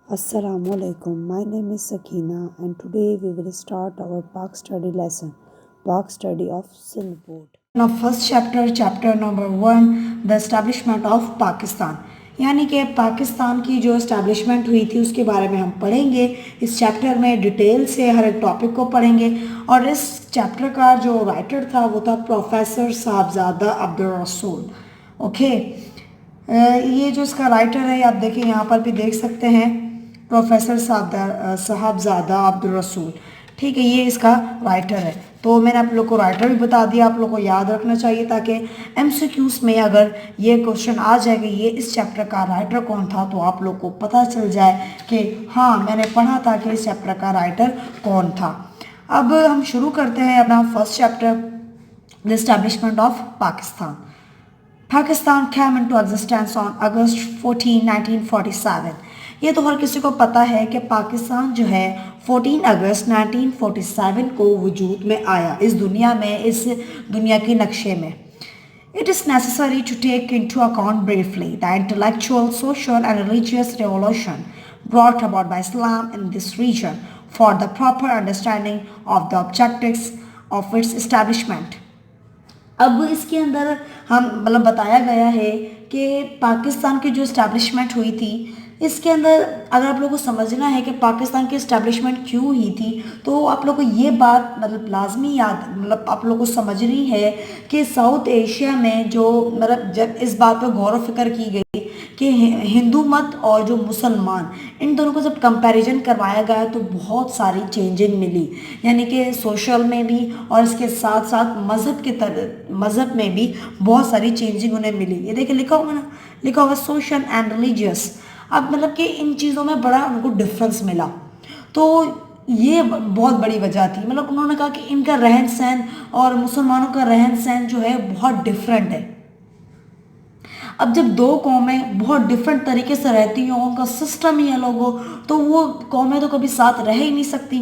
Assalamu alaikum. My name is Sakina and today we will start our Pak study lesson, Pak study of Sindh Board. Now first chapter, chapter number 1, the establishment of Pakistan, यानी कि पाकिस्तान की जो establishment हुई थी उसके बारे में हम पढ़ेंगे। इस चैप्टर में डिटेल से हर एक टॉपिक को पढ़ेंगे और इस चैप्टर का जो राइटर था वो था प्रोफेसर साहबजादा अब्दुल रसूल। ओके, ये जो इसका राइटर है आप देखिए यहाँ पर भी देख सकते हैं, प्रोफेसर साहबजादा अब्दुल रसूल। ठीक है, ये इसका राइटर है। तो मैंने आप लोग को राइटर भी बता दिया, आप लोग को याद रखना चाहिए ताकि एमसीक्यूज में अगर ये क्वेश्चन आ जाएगा ये इस चैप्टर का राइटर कौन था तो आप लोग को पता चल जाए कि हाँ मैंने पढ़ा था कि इस चैप्टर का राइटर कौन था। अब हम शुरू करते हैं अपना first chapter, the establishment of Pakistan. Pakistan came into existence on August 14, 1947। ये तो हर किसी को पता है कि पाकिस्तान जो है 14 अगस्त 1947 को वजूद में आया इस दुनिया में, इस दुनिया के नक्शे में। It is necessary to take into account briefly the intellectual, social and religious revolution brought about by Islam in this region for the proper understanding of the objectives of its establishment। अब इसके अंदर हम बताया गया है कि पाकिस्तान की जो इस्टेब्लिशमेंट हुई थी इसके अंदर अगर आप लोगों को समझना है कि पाकिस्तान की इस्टेब्लिशमेंट क्यों हुई थी तो आप लोगों को ये बात लाजमी याद आप लोगों को समझनी है कि साउथ एशिया में जो जब इस बात पर गौर व फिक्र की गई कि हिंदू मत और जो मुसलमान इन दोनों को जब कंपैरिजन करवाया गया तो बहुत सारी चेंजिंग मिली, यानी कि सोशल में भी और इसके साथ साथ मज़हब में भी बहुत सारी चेंजिंग उन्हें मिली। ये देखिए लिखा हुआ ना, लिखा हुआ सोशल एंड रिलीजियस। अब कि इन चीज़ों में बड़ा उनको डिफरेंस मिला, तो ये बहुत बड़ी वजह थी। उन्होंने कहा कि इनका रहन सहन और मुसलमानों का रहन सहन जो है बहुत डिफरेंट है। अब जब दो कौमें बहुत डिफरेंट तरीके से रहती हों, उनका सिस्टम ही अलग हो, तो वो कौमें तो कभी साथ रह ही नहीं सकती।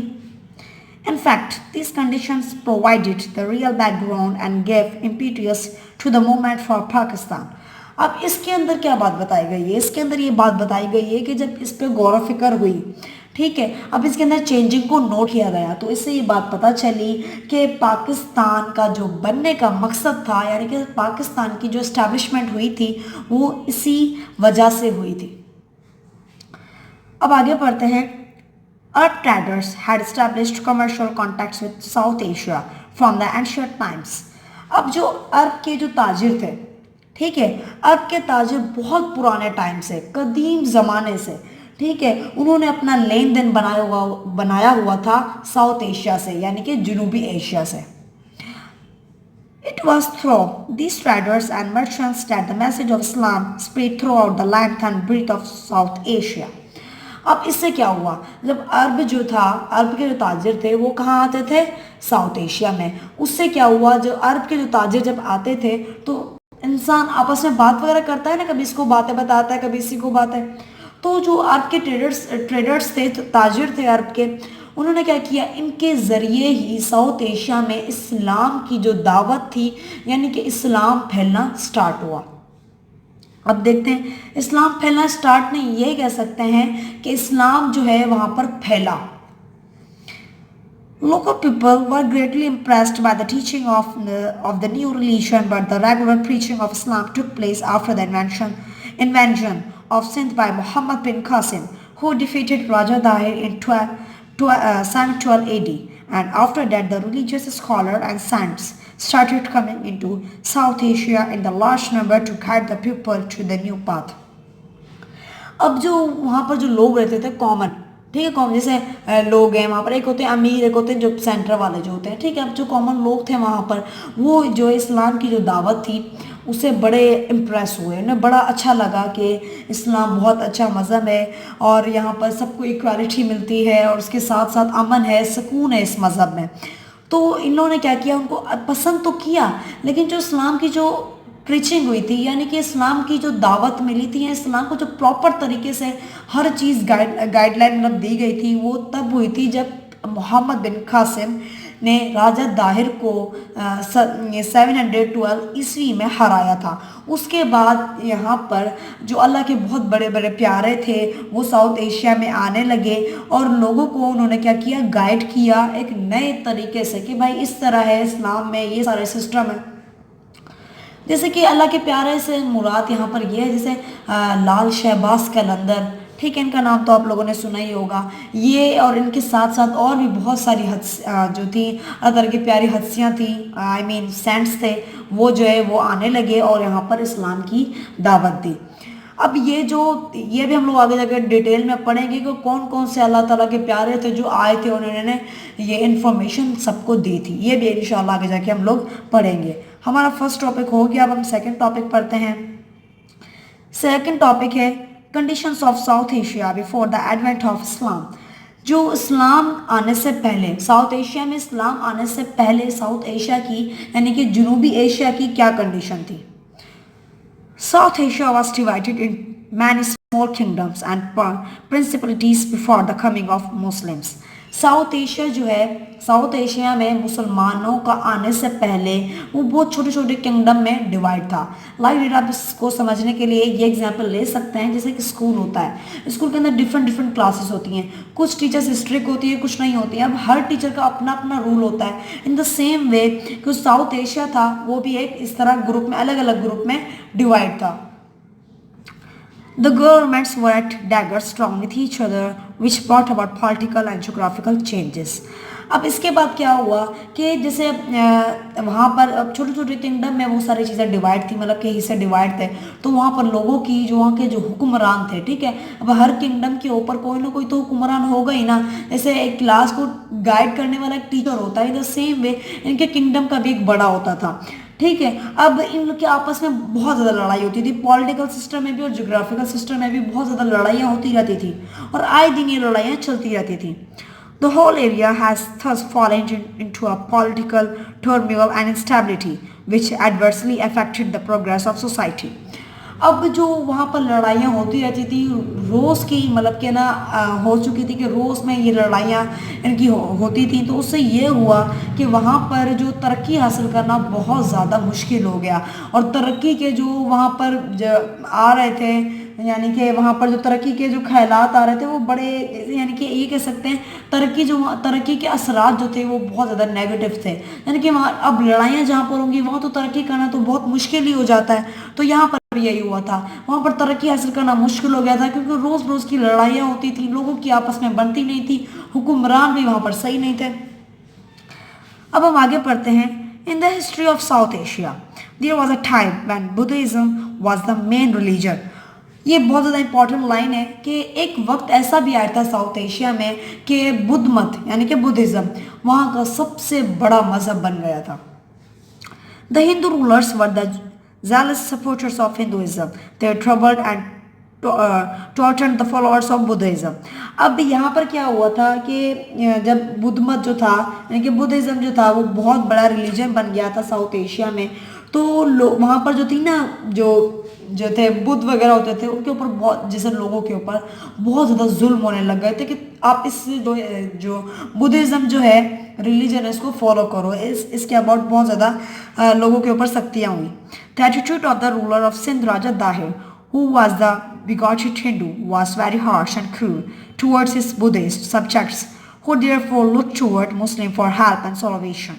In fact, these conditions provided the real background and gave impetus to the movement for Pakistan। अब इसके अंदर क्या बात बताई गई है? इसके अंदर ये बात बताई गई है कि जब इस पर गौर व फिक्र हुई, ठीक है, अब इसके अंदर चेंजिंग को नोट किया गया तो इससे ये बात पता चली कि पाकिस्तान का जो बनने का मकसद था, यानी कि पाकिस्तान की जो इस्टेब्लिशमेंट हुई थी वो इसी वजह से हुई थी। अब आगे पढ़ते हैं। Arab traders had established commercial contacts with South Asia from the ancient times। अब जो अरब के जो ताजिर थे, ठीक है, अरब के ताजिर बहुत पुराने टाइम से, कदीम ज़माने से, ठीक है, उन्होंने अपना लेन देन बनाया हुआ था साउथ एशिया से, यानी कि जनूबी एशिया से। It was through these traders and merchants that the message of Islam spread throughout the length and breadth of South Asia। अब इससे क्या हुआ, जब अरब जो था, अरब के जो ताजिर थे वो कहाँ आते थे? साउथ एशिया में। उससे क्या हुआ, जो अरब के जो ताजिर जब आते थे तो इंसान आपस में बात वगैरह करता है ना, कभी इसको बातें बताता है, कभी इसी को बातें। तो जो अरब के ट्रेडर्स थे, ताजिर थे अरब के, उन्होंने क्या किया, इनके ज़रिए ही साउथ एशिया में इस्लाम की जो दावत थी, यानी कि इस्लाम फैलना स्टार्ट हुआ। अब देखते हैं, इस्लाम फैलना स्टार्ट नहीं, ये कह सकते हैं कि इस्लाम जो है वहाँ पर फैला। Local people were greatly impressed by the teaching of the new religion, but the regular preaching of Islam took place after the invention of Sindh by Muhammad bin Qasim, who defeated Raja Dahir in 712 AD. And after that, the religious scholars and saints started coming into South Asia in the large number to guide the people to the new path। अब जो वहाँ पर जो लोग रहते थे common, ठीक है, कॉमन जैसे लोग हैं वहाँ पर, एक होते हैं अमीर, एक होते हैं जो सेंटर वाले जो होते हैं, ठीक है। अब जो कॉमन लोग थे वहाँ पर, वो जो इस्लाम की जो दावत थी उससे बड़े इम्प्रेस हुए, उन्हें बड़ा अच्छा लगा कि इस्लाम बहुत अच्छा मज़हब है और यहाँ पर सबको इक्वालिटी मिलती है और उसके साथ साथ अमन है, सुकून है इस मज़हब में। तो इन लोगों ने क्या किया, उनको पसंद तो किया, लेकिन जो इस्लाम की जो प्रीचिंग हुई थी, यानी कि इस्लाम की जो दावत मिली थी, इस्लाम को जो प्रॉपर तरीके से हर चीज़ गाइडलाइन दी गई थी, वो तब हुई थी जब मोहम्मद बिन कासिम ने राजा दाहिर को 712 ईस्वी में हराया था। उसके बाद यहाँ पर जो अल्लाह के बहुत बड़े बड़े प्यारे थे वो साउथ एशिया में आने लगे और लोगों को उन्होंने क्या किया, गाइड किया एक नए तरीके से कि भाई इस तरह है इस्लाम में, ये सारे सिस्टम है। जैसे कि अल्लाह के प्यारे से मुराद यहाँ पर ये है, जैसे लाल शहबाज कलंदर, ठीक है, इनका नाम तो आप लोगों ने सुना ही होगा। ये और इनके साथ साथ और भी बहुत सारी जो थी अल्लाह ताला की प्यारी हस्तियाँ थी, आई मीन सेंट्स थे, वो जो है वो आने लगे और यहाँ पर इस्लाम की दावत दी। अब ये भी हम लोग आगे जाकर डिटेल में पढ़ेंगे कि कौन कौन से अल्लाह ताला के प्यारे थे जो आए थे, उन्होंने ये इन्फॉर्मेशन सबको दी थी। ये भी इंशाल्लाह आगे जाके हम लोग पढ़ेंगे। हमारा फर्स्ट टॉपिक हो गया, अब हम सेकंड टॉपिक पढ़ते हैं। सेकंड टॉपिक है conditions of South Asia before the advent of Islam. जो इस्लाम आने से पहले, साउथ एशिया में इस्लाम आने से पहले साउथ एशिया की यानी कि जनूबी एशिया की क्या कंडीशन थी। South Asia was divided in many small kingdoms and principalities before the coming of Muslims. South Asia जो है, साउथ एशिया में मुसलमानों का आने से पहले वो बहुत छोटे छोटे किंगडम में डिवाइड था। लाइक आप इसको समझने के लिए ये एग्जांपल ले सकते हैं, जैसे कि स्कूल होता है, स्कूल के अंदर डिफरेंट डिफरेंट क्लासेस होती हैं, कुछ टीचर्स स्ट्रिक्ट होती है, कुछ नहीं होती है। अब हर टीचर का अपना अपना रूल होता है। इन द सेम वे कि साउथ एशिया था वो भी एक इस तरह ग्रुप में, अलग अलग ग्रुप में डिवाइड था। The governments were at daggers strong with each other, which brought about political and geographical changes. अब इसके बाद क्या हुआ कि जैसे वहाँ पर अब छोटे छोटे किंगडम में वो सारी चीज़ें डिवाइड थी, मतलब के हिस्से डिवाइड थे, तो वहाँ पर लोगों की जो वहाँ के जो हुक्मरान थे, ठीक है, अब हर किंगडम के ऊपर कोई ना कोई तो हुक्मरान होगा ही ना। जैसे एक क्लास को गाइड करने वाला एक टीचर होता है, इन द सेम वे इनके किंगडम का भी एक बड़ा होता था, ठीक है। अब इन लोग के आपस में बहुत ज़्यादा लड़ाई होती थी, पॉलिटिकल सिस्टम में भी और जोग्राफिकल सिस्टम में भी बहुत ज़्यादा लड़ाइयाँ होती रहती थी और आए दिन ये लड़ाइयाँ चलती रहती थी। The whole area has thus fallen into a political turmoil and instability, which adversely affected the progress of society. अब जो वहाँ पर लड़ाइयाँ होती रहती थी रोज़ की, मतलब कि ना हो चुकी थी कि रोज़ में ये लड़ाइयाँ इनकी होती थी, तो उससे ये हुआ कि वहाँ पर जो तरक्की हासिल करना बहुत ज़्यादा मुश्किल हो गया। और तरक्की के जो वहाँ पर आ रहे थे, यानी कि वहाँ पर जो तरक्की के जो ख्यालात आ रहे थे वो बड़े, यानी कि ये कह सकते हैं तरक्की के असरात जो थे वो बहुत ज़्यादा नेगेटिव थे। यानी कि वहाँ अब लड़ाइयाँ जहाँ पर होंगी वहाँ तो तरक्की करना तो बहुत मुश्किल ही हो जाता है। तो यहाँ पर यही हुआ था, वहाँ पर तरक्की हासिल करना मुश्किल हो गया था क्योंकि रोज़ रोज़ की लड़ाइयाँ होती थी, लोगों की आपस में बनती नहीं थी, हुक्मरान भी वहाँ पर सही नहीं थे। अब हम आगे पढ़ते हैं। In the history of South Asia there was a time when Buddhism was the main religion. ये बहुत ज़्यादा इंपॉर्टेंट लाइन है कि एक वक्त ऐसा भी आया था साउथ एशिया में कि बुद्ध मत यानी कि बुद्धिज्म वहाँ का सबसे बड़ा मजहब बन गया था। The Hindu rulers were the zealous supporters of Hinduism. They troubled and tortured the followers of Buddhism. अब यहाँ पर क्या हुआ था कि जब बुद्ध मत जो था यानी कि बुद्धिज्म जो था वो बहुत बड़ा रिलीजन बन गया था साउथ एशिया में, तो लोग वहाँ पर जो थी ना जो थे बुद्ध वगैरह होते थे उनके ऊपर बहुत, जैसे लोगों के ऊपर बहुत ज़्यादा जुल्म होने लग गए थे कि आप इस जो बुद्धिज्म जो है रिलीजन है इसको फॉलो करो। इसके अबाउट बहुत ज़्यादा लोगों के ऊपर सख्तियाँ हुई। The attitude of the ruler of Sindh Raja Dahir who was the bigoted Hindu was very harsh and cruel towards his Buddhist subjects who therefore looked toward Muslim for help and salvation.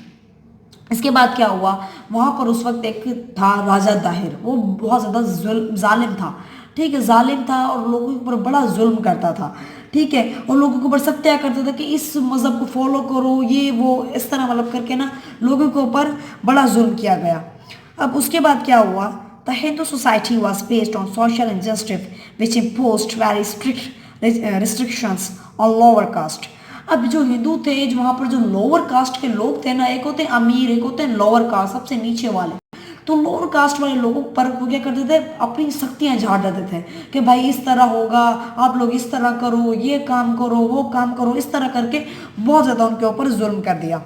इसके बाद क्या हुआ, वहाँ पर उस वक्त एक था राजा दाहिर, वो बहुत ज़्यादा जालिम था, ठीक है, जालिम था और लोगों के ऊपर बड़ा जुल्म करता था, ठीक है, और लोगों के ऊपर सत्या करता था कि इस मज़हब को फॉलो करो, ये वो इस तरह मतलब करके ना लोगों के ऊपर बड़ा जुल्म किया गया। अब उसके बाद क्या हुआ, the Hindu society was based on social injustice which imposed very strict restrictions on lower caste. अब जो हिंदू थे जो वहाँ पर जो लोअर कास्ट के लोग थे ना, एक होते हैं अमीर, एक होते हैं लोअर कास्ट, सबसे नीचे वाले, तो लोअर कास्ट वाले लोगों पर वो क्या करते थे, अपनी शक्तियाँ झाड़ देते थे कि भाई इस तरह होगा, आप लोग इस तरह करो, ये काम करो, वो काम करो, इस तरह करके बहुत ज़्यादा उनके ऊपर जुल्म कर दिया।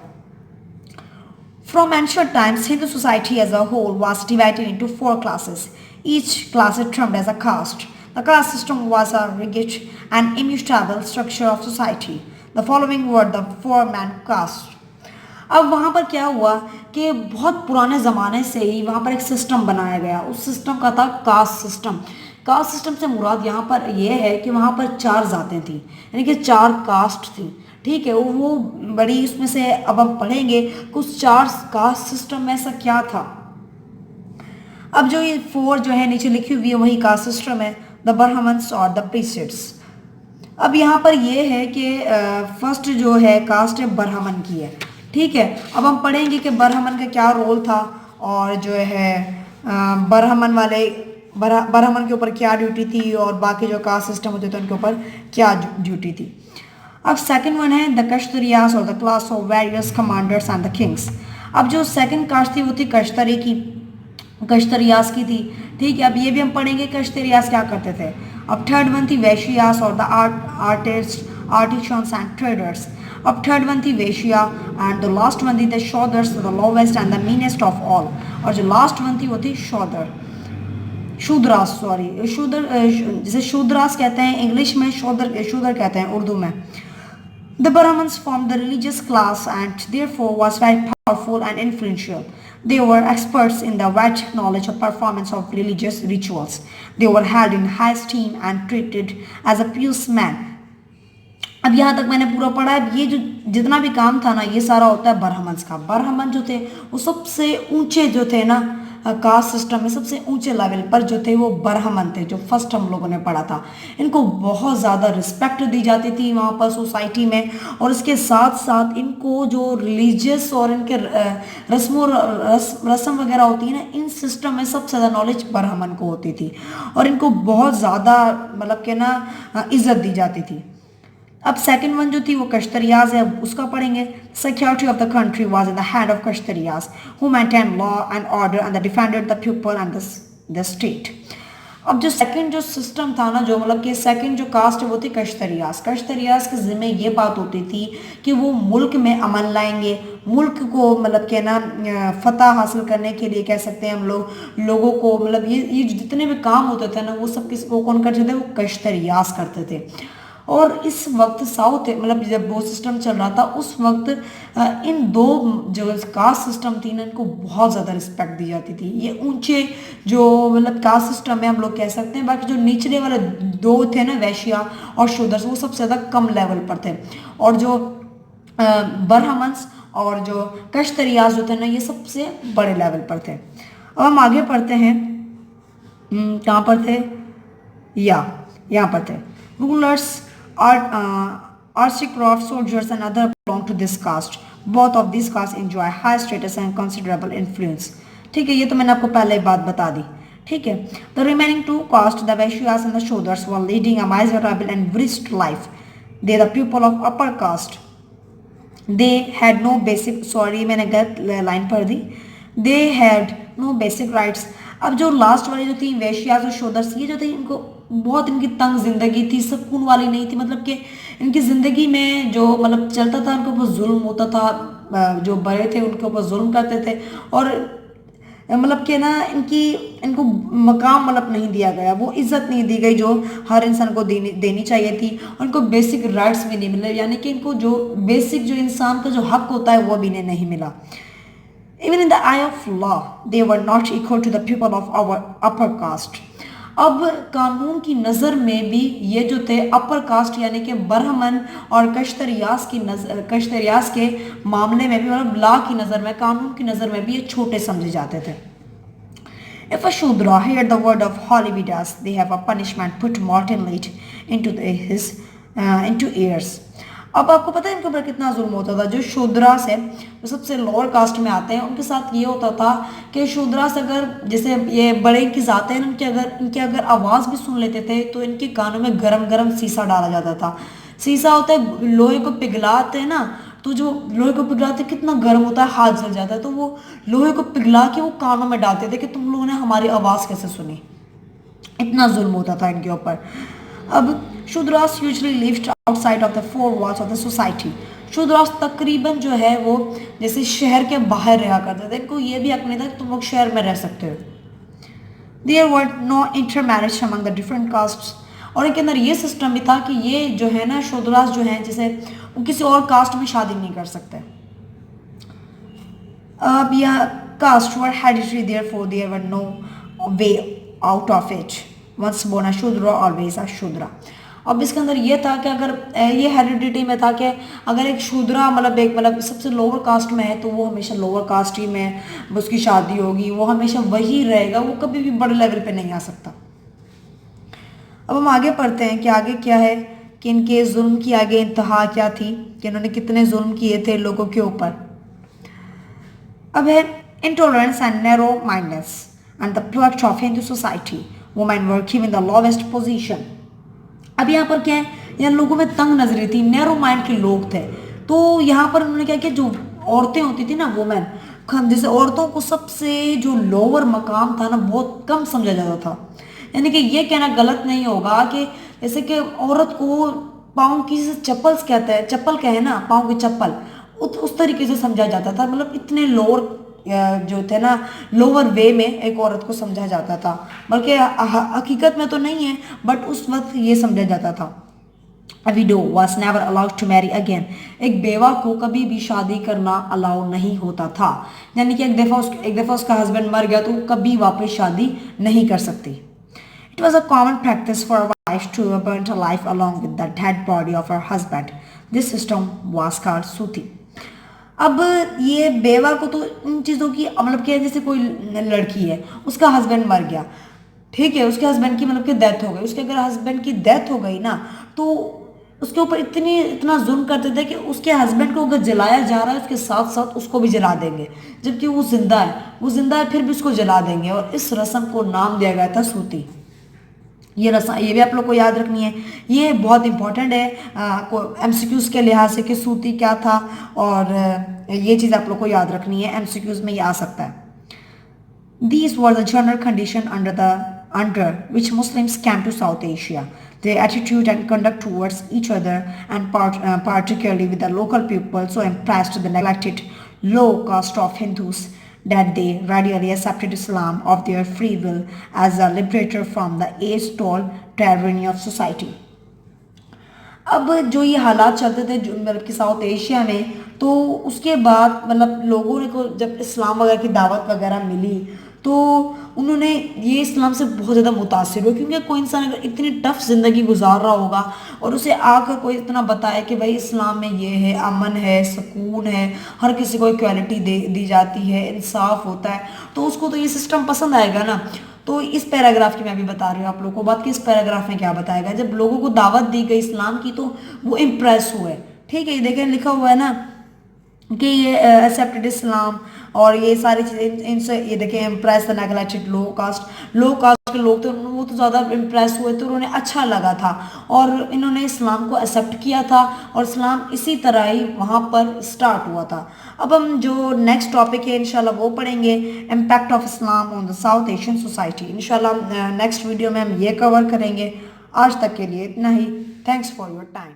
From ancient times, Hindu society as a whole was divided into 4 classes. Each class is termed as a caste. The caste system was a rigid and immutable structure of society. The following were the 4 main castes. اب وہاں پر کیا ہوا کہ بہت پرانے زمانے سے ہی وہاں پر ایک سسٹم بنایا گیا، اس سسٹم کا تھا کاسٹ سسٹم۔ کاسٹ سسٹم سے مراد یہاں پر یہ ہے کہ وہاں پر 4 ذاتیں تھیں، یعنی کہ 4 کاسٹ تھیں، ٹھیک ہے۔ وہ بڑی اس میں سے اب ہم پڑھیں گے کہ اس 4 کاسٹ سسٹم میں ایسا کیا تھا۔ اب جو یہ 4 جو ہے نیچے لکھی ہوئی ہے وہی کاسٹ سسٹم ہے، دا برہمنس اور دا پریسٹس۔ اب یہاں پر یہ ہے کہ فرسٹ جو ہے کاسٹ ہے برہمن کی ہے، ٹھیک ہے۔ اب ہم پڑھیں گے کہ برہمن کا کیا رول تھا اور جو ہے برہمن کے اوپر کیا ڈیوٹی تھی اور باقی جو کاسٹ سسٹم ہوتے تھے ان کے اوپر کیا ڈیوٹی تھی۔ اب سیکنڈ ون ہے دا کشتریاس اور the class of various commanders and the kings. اب جو سیکنڈ کاسٹ تھی وہ تھی کشتریاس کی تھی، ٹھیک ہے۔ اب یہ بھی ہم پڑھیں گے کشتریاس کیا کرتے تھے۔ اب تھرڈ ون تھی ویشیاس اور دا آرٹیشنس اینڈ ٹریڈرس۔ اب تھرڈ ون تھی Vaishya and the last one تھی دا شودرس، دا lowest and the مینسٹ of all, اور جو لاسٹ ون تھی وہ تھی شودراس، جسے شودراس کہتے ہیں انگلش میں، شودر کہتے ہیں اردو میں۔ The Brahmins formed the religious class and therefore was very powerful and influential. They were experts in the Vedic knowledge of performance of religious rituals. They were held in high esteem and treated as a pious man. اب یہاں تک میں نے پورا پڑھا ہے۔ یہ جو جتنا بھی کام تھا نا یہ سارا ہوتا ہے برہمنس کا۔ برہمن جو تھے وہ سب سے اونچے جو تھے نا کاسٹ سسٹم میں، سب سے اونچے لیول پر جو تھے وہ برہمن تھے، جو فرسٹ ہم لوگوں نے پڑھا تھا۔ ان کو بہت زیادہ رسپیکٹ دی جاتی تھی وہاں پر سوسائٹی میں، اور اس کے ساتھ ساتھ ان کو جو ریلیجیس اور ان کے رسم وغیرہ ہوتی ہیں نا، ان سسٹم میں سب سے زیادہ نالج برہمن کو ہوتی تھی، اور ان کو بہت زیادہ مطلب کہ نا عزت دی جاتی تھی۔ اب سیکنڈ ون جو تھی وہ کشتریاز ہے، اس کا پڑھیں گے۔ Security of the country was in the hand of Kshatriyas who maintained law and order and defended the people and the state۔ اب جو سیکنڈ جو سسٹم تھا نا، جو مطلب کہ سیکنڈ جو کاسٹ ہے وہ تھی کشتریاز۔ کشتریاز کے ذمہ یہ بات ہوتی تھی کہ وہ ملک میں امن لائیں گے، ملک کو مطلب کہ نا فتح حاصل کرنے کے لیے کہہ سکتے ہیں ہم لوگوں کو، مطلب یہ جتنے بھی کام ہوتے تھے نا وہ سب کو کون کرتے تھے؟ وہ کشتریاز کرتے تھے۔ اور اس وقت ساؤتھ مطلب جب وہ سسٹم چل رہا تھا اس وقت ان 2 جو کاسٹ سسٹم تھی نا ان کو بہت زیادہ رسپیکٹ دی جاتی تھی۔ یہ اونچے جو مطلب کاسٹ سسٹم ہے ہم لوگ کہہ سکتے ہیں، باقی جو نچلے والے 2 تھے نا ویشیا اور شودرس، وہ سب سے زیادہ کم لیول پر تھے، اور جو برہمنس اور جو کشتریاز جو تھے نا یہ سب سے بڑے لیول پر تھے۔ اب ہم آگے پڑھتے ہیں، کہاں پر تھے؟ یہاں پر تھے rulers, aristocrats, soldiers and others belong to this caste. Both of these castes enjoy high status and considerable influence. ٹھیک ہے، یہ تو میں نے آپ کو پہلے ہی بات بتا دی، ٹھیک ہے۔ The remaining 2 castes, the Vaishyas and the Shudras, were leading a miserable and wretched life. They are the people of upper caste. They had no basic, sorry میں نے غلط لائن پڑھ دی، they had no basic rights. اب جو last والی جو تھی ویشیاز اور شودرس، یہ جو تھی ان کو بہت ان کی تنگ زندگی تھی، سکون والی نہیں تھی، مطلب کہ ان کی زندگی میں جو مطلب چلتا تھا ان کے اوپر ظلم ہوتا تھا، جو بڑے تھے ان کے اوپر ظلم کرتے تھے، اور مطلب کہ نا ان کو مقام مطلب نہیں دیا گیا، وہ عزت نہیں دی گئی جو ہر انسان کو دینی چاہیے تھی، اور ان کو بیسک رائٹس بھی نہیں ملے، یعنی کہ ان کو جو بیسک جو انسان کا جو حق ہوتا ہے وہ بھی نہیں ملا۔ Even in the eye of law, they were not equal to the people of our upper caste. اب قانون کی نظر میں بھی یہ جو تھے اپر کاسٹ یعنی کہ برہمن اور کشتریاز کے معاملے میں بھی، مطلب لا کی نظر میں، قانون کی نظر میں بھی یہ چھوٹے سمجھے جاتے تھے۔ If a Shudra heard the word of holy Vedas, they have a punishment put molten lead into ears. اب آپ کو پتہ ہے ان کے اوپر کتنا ظلم ہوتا تھا؟ جو شودراس ہے، جو سب سے لوور کاسٹ میں آتے ہیں، ان کے ساتھ یہ ہوتا تھا کہ شودراس اگر جیسے یہ بڑے کی ذات ہیں ان کی اگر آواز بھی سن لیتے تھے تو ان کے کانوں میں گرم سیسا ڈالا جاتا تھا۔ سیسا ہوتا ہے لوہے کو پگھلاتے ہیں نا، تو جو لوہے کو پگھلاتے کتنا گرم ہوتا ہے، ہاتھ جل جاتا ہے، تو وہ لوہے کو پگھلا کے وہ کانوں میں ڈالتے تھے کہ تم لوگوں نے ہماری آواز کیسے سنی۔ اتنا ظلم ہوتا تھا ان کے اوپر۔ اب شودراس usually lived outside of the 4 walls of the society. شودراس تقریباً جو ہے وہ جیسے شہر کے باہر رہا کرتے تھے، ان کو یہ بھی حق نہیں تھا کہ تم لوگ شہر میں رہ سکتے ہو۔ There were no intermarriage among the different castes. اور ان کے اندر یہ سسٹم بھی تھا کہ یہ جو ہے نا شودراس جو ہیں جیسے وہ کسی اور کاسٹ میں شادی نہیں کر سکتے۔ अब यह caste were hereditary, therefore there were no way out of it. Once born a Shudra, always a Shudra. अब इसके अंदर ये था कि अगर ये हेरिडिटी में था कि अगर एक शूद्रा मतलब सबसे लोअर कास्ट में है तो वो हमेशा लोअर कास्ट ही में उसकी शादी होगी, वो हमेशा वही रहेगा, वो कभी भी बड़े लेवल पे नहीं आ सकता। अब हम आगे पढ़ते हैं कि आगे क्या है कि इनके जुल्म की आगे इंतहा क्या थी, कि इन्होंने कितने जुल्म किए थे लोगों के ऊपर। अब है intolerance and narrow mindedness and the plight of Hindu society. Women were given the lowest position. अब यहाँ पर क्या है, यहाँ लोगों में तंग नजरी थी, नैरो माइंड के लोग थे। तो यहाँ पर उन्होंने क्या किया, जो औरतें होती थी ना वुमेन, जैसे औरतों को सबसे जो लोअर मकाम था ना बहुत कम समझा जाता था। यानी कि ये कहना गलत नहीं होगा कि जैसे कि औरत को पाँव की चप्पल्स कहते हैं, चप्पल कहे ना, पाँव की चप्पल, उस तरीके से समझा जाता था। मतलब इतने लोअर जो थे ना, लोअर वे में एक औरत को समझा जाता था, बल्कि हकीकत में तो नहीं है बट उस वक्त ये समझा जाता था। A widow was never allowed to marry again. एक बेवा को कभी भी शादी करना अलाउ नहीं होता था। यानी कि एक दफ़ा उसका हस्बैंड मर गया तो कभी वापस शादी नहीं कर सकती। It was a common practice for a wife to burn her life along with the dead body of her husband. This system was called suti. अब ये बेवा को तो इन चीज़ों की मतलब क्या, जैसे कोई लड़की है, उसका हस्बैंड मर गया, ठीक है, उसके हस्बैंड की मतलब कि डेथ हो गई, उसके अगर हस्बैंड की डेथ हो गई ना तो उसके ऊपर इतना जुल्म करते थे कि उसके हस्बैंड को अगर जलाया जा रहा है उसके साथ साथ उसको भी जला देंगे, जबकि वो जिंदा है फिर भी उसको जला देंगे। और इस रस्म को नाम दिया गया था सूती। ये रस्म ये भी आप लोग को याद रखनी है, ये बहुत इंपॉर्टेंट है एमसीक्यूज़ के लिहाज से कि सूती क्या था, और ये चीज़ आप लोग को याद रखनी है, एमसीक्यूज़ में ये आ सकता है। These were the general condition under which Muslims came to South Asia. Their attitude and conduct towards each other and particularly with the local people so impressed the neglected low caste of Hindus that they readily accepted Islam of their free will as a liberator from the age-old tyranny of society. अब जो ये हालात चलते थे जो मतलब कि south Asia में, तो उसके बाद मतलब लोगों को जब इस्लाम वगैरह की दावत वगैरह मिली तो उन्होंने ये इस्लाम से बहुत ज़्यादा मुतासिर हुए, क्योंकि कोई इंसान अगर इतनी टफ ज़िंदगी गुजार रहा होगा और उसे आकर कोई इतना बताए कि भाई इस्लाम में ये है, अमन है, सुकून है, हर किसी को इक्वालिटी दी जाती है, इंसाफ होता है, तो उसको तो ये सिस्टम पसंद आएगा ना। तो इस पैराग्राफ की मैं अभी बता रही हूँ आप लोगों को बात कि इस पैराग्राफ में क्या बताएगा। जब लोगों को दावत दी गई इस्लाम की तो वो इम्प्रेस हुए, ठीक है, ये देखें लिखा हुआ है ना कि ये एक्सेप्टेड इस्लाम और ये सारी चीज़ें इनसे, ये देखें impress the neglected low caste के लोग थे, वो तो ज़्यादा इम्प्रेस हुए, तो उन्हें अच्छा लगा था और इन्होंने इस्लाम को एक्सेप्ट किया था और इस्लाम इसी तरह ही वहाँ पर स्टार्ट हुआ था। अब हम जो नेक्स्ट टॉपिक है इंशाल्लाह वो पढ़ेंगे, impact of Islam on the south Asian society. इंशाल्लाह नेक्स्ट वीडियो में हम ये कवर करेंगे। आज तक के लिए इतना ही। Thanks for your time.